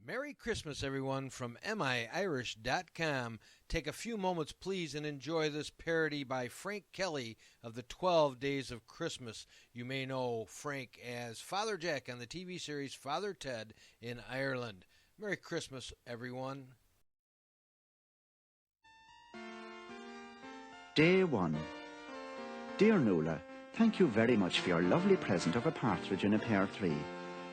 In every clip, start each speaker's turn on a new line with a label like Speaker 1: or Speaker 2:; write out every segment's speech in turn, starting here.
Speaker 1: Merry Christmas, everyone, from miirish.com. Take a few moments, please, and enjoy this parody by Frank Kelly of the 12 Days of Christmas. You may know Frank as Father Jack on the TV series Father Ted in Ireland. Merry Christmas, everyone.
Speaker 2: Day 1. Dear Nuala, thank you very much for your lovely present of a partridge in a pear tree.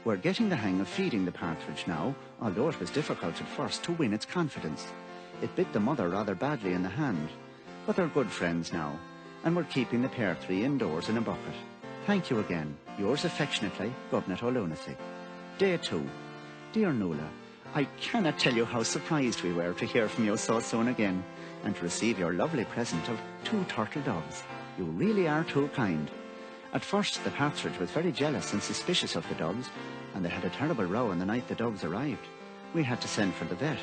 Speaker 2: We're getting the hang of feeding the partridge now, although it was difficult at first to win its confidence. It bit the mother rather badly in the hand, but they're good friends now, and we're keeping the pear tree indoors in a bucket. Thank you again. Yours affectionately, Governor O'Lunacy. Day 2. Dear Nuala, I cannot tell you how surprised we were to hear from you so soon again, and to receive your lovely present of 2 turtle doves. You really are too kind. At first, the partridge was very jealous and suspicious of the doves, and they had a terrible row on the night the doves arrived. We had to send for the vet.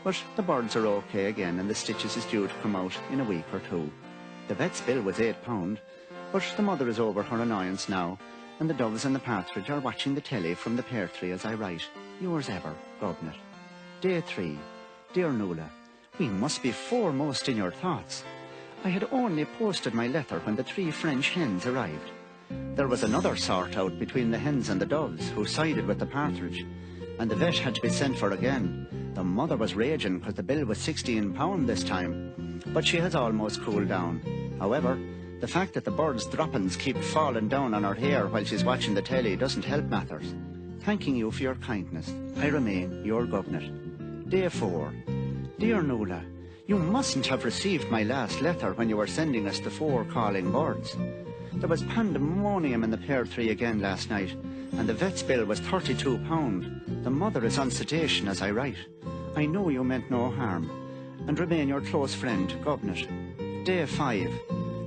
Speaker 2: But the birds are okay again, and the stitches is due to come out in a week or 2. The vet's bill was £8, but the mother is over her annoyance now, and the doves and the partridge are watching the telly from the pear tree as I write. Yours ever, Governor. Day 3. Dear Nuala, we must be foremost in your thoughts. I had only posted my letter when the 3 French hens arrived. There was another sort out between the hens and the doves, who sided with the partridge, and the vet had to be sent for again. The mother was raging because the bill was £16 this time, but she has almost cooled down. However, the fact that the bird's droppings keep falling down on her hair while she's watching the telly doesn't help matters. Thanking you for your kindness, I remain your Governor. Day 4. Dear Nuala, you mustn't have received my last letter when you were sending us the 4 calling birds. There was pandemonium in the pear tree again last night, and the vet's bill was £32. The mother is on sedation as I write. I know you meant no harm, and remain your close friend, Governor. Day 5.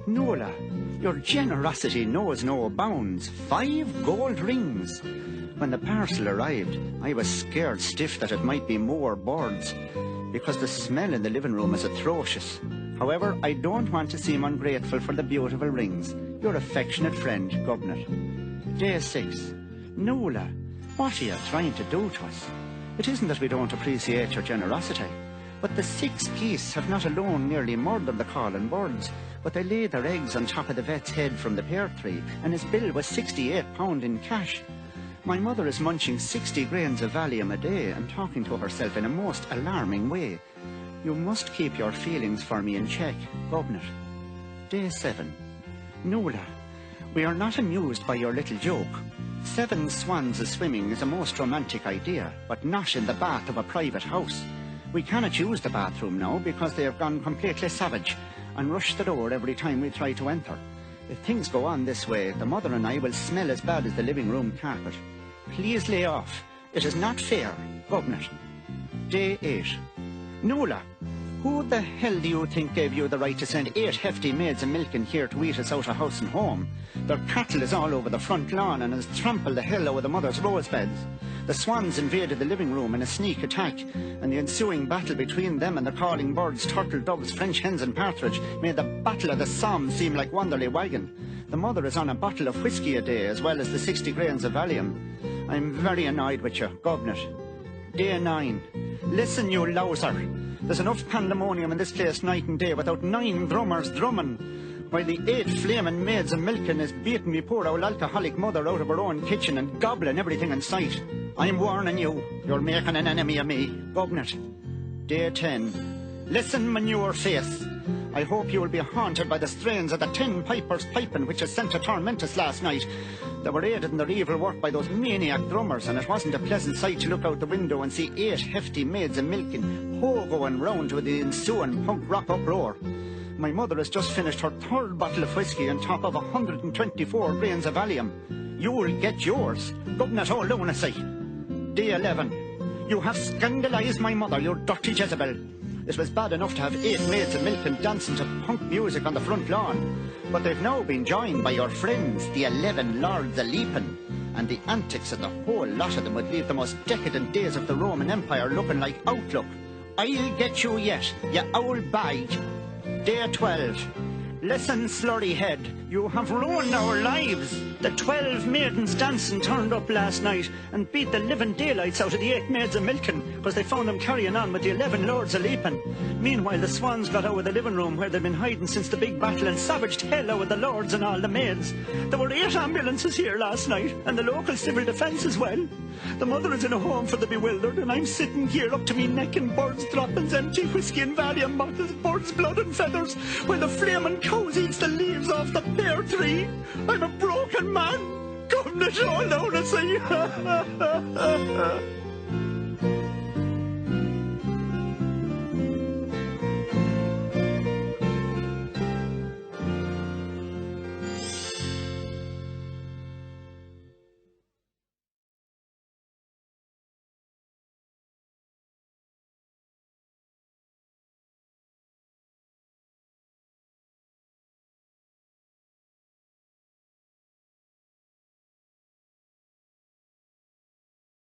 Speaker 2: Nuala, your generosity knows no bounds. 5 gold rings. When the parcel arrived, I was scared stiff that it might be more birds, because the smell in the living room is atrocious. However, I don't want to seem ungrateful for the beautiful rings. Your affectionate friend, Governor. Day 6. Nuala, what are you trying to do to us? It isn't that we don't appreciate your generosity, but the 6 geese have not alone nearly murdered the calling birds, but they laid their eggs on top of the vet's head from the pear tree, and his bill was £68 in cash. My mother is munching 60 grains of Valium a day and talking to herself in a most alarming way. You must keep your feelings for me in check, Governor. Day 7. Nuala, we are not amused by your little joke. 7 swans a-swimming is a most romantic idea, but not in the bath of a private house. We cannot use the bathroom now because they have gone completely savage and rush the door every time we try to enter. If things go on this way, the mother and I will smell as bad as the living room carpet. Please lay off. It is not fair, Governor. Day 8. Nuala, who the hell do you think gave you the right to send 8 hefty maids of milk in here to eat us out of house and home? Their cattle is all over the front lawn and has trampled the hell out of the mother's rose beds. The swans invaded the living room in a sneak attack, and the ensuing battle between them and the calling birds, turtle doves, French hens and partridge made the Battle of the Somme seem like Wanderley Wagon. The mother is on a bottle of whiskey a day, as well as the 60 grains of Valium. I'm very annoyed with you, Governor. Day 9. Listen, you louser. There's enough pandemonium in this place night and day without 9 drummers drumming, while the 8 flaming maids of milking is beating me poor old alcoholic mother out of her own kitchen and gobbling everything in sight. I'm warning you, you're making an enemy of me, Governor. Day 10. Listen, manure face. I hope you will be haunted by the strains of the 10 pipers piping which is sent to torment us last night. They were aided in their evil work by those maniac drummers, and it wasn't a pleasant sight to look out the window and see 8 hefty maids of milking ho-going round with the ensuing punk rock uproar. My mother has just finished her 3rd bottle of whiskey on top of 124 grains of Valium. You'll get yours, Governor O'Lunacy. Day 11. You have scandalised my mother, you dirty Jezebel. It was bad enough to have 8 maids of milk and dancing to punk music on the front lawn, but they've now been joined by your friends, the 11 lords a leaping, and the antics of the whole lot of them would leave the most decadent days of the Roman Empire looking like Outlook. I'll get you yet, you owl bag. Day 12. Listen, slurry head, You have ruined our lives. The 12 maidens dancing turned up last night and beat the living daylights out of the 8 maids of milking because they found them carrying on with the 11 lords of leaping. Meanwhile, the Swans got out of the living room where they'd been hiding since the big battle and savaged hell out of the lords and all the maids. There were 8 ambulances here last night and the local civil defence as well. The mother is in a home for the bewildered and I'm sitting here up to me neck in birds' droppings, empty whiskey and Valium bottles, birds' blood and feathers, while the flaming cows eats the leaves off the pear tree. I'm a broken man. Come to show lunacy.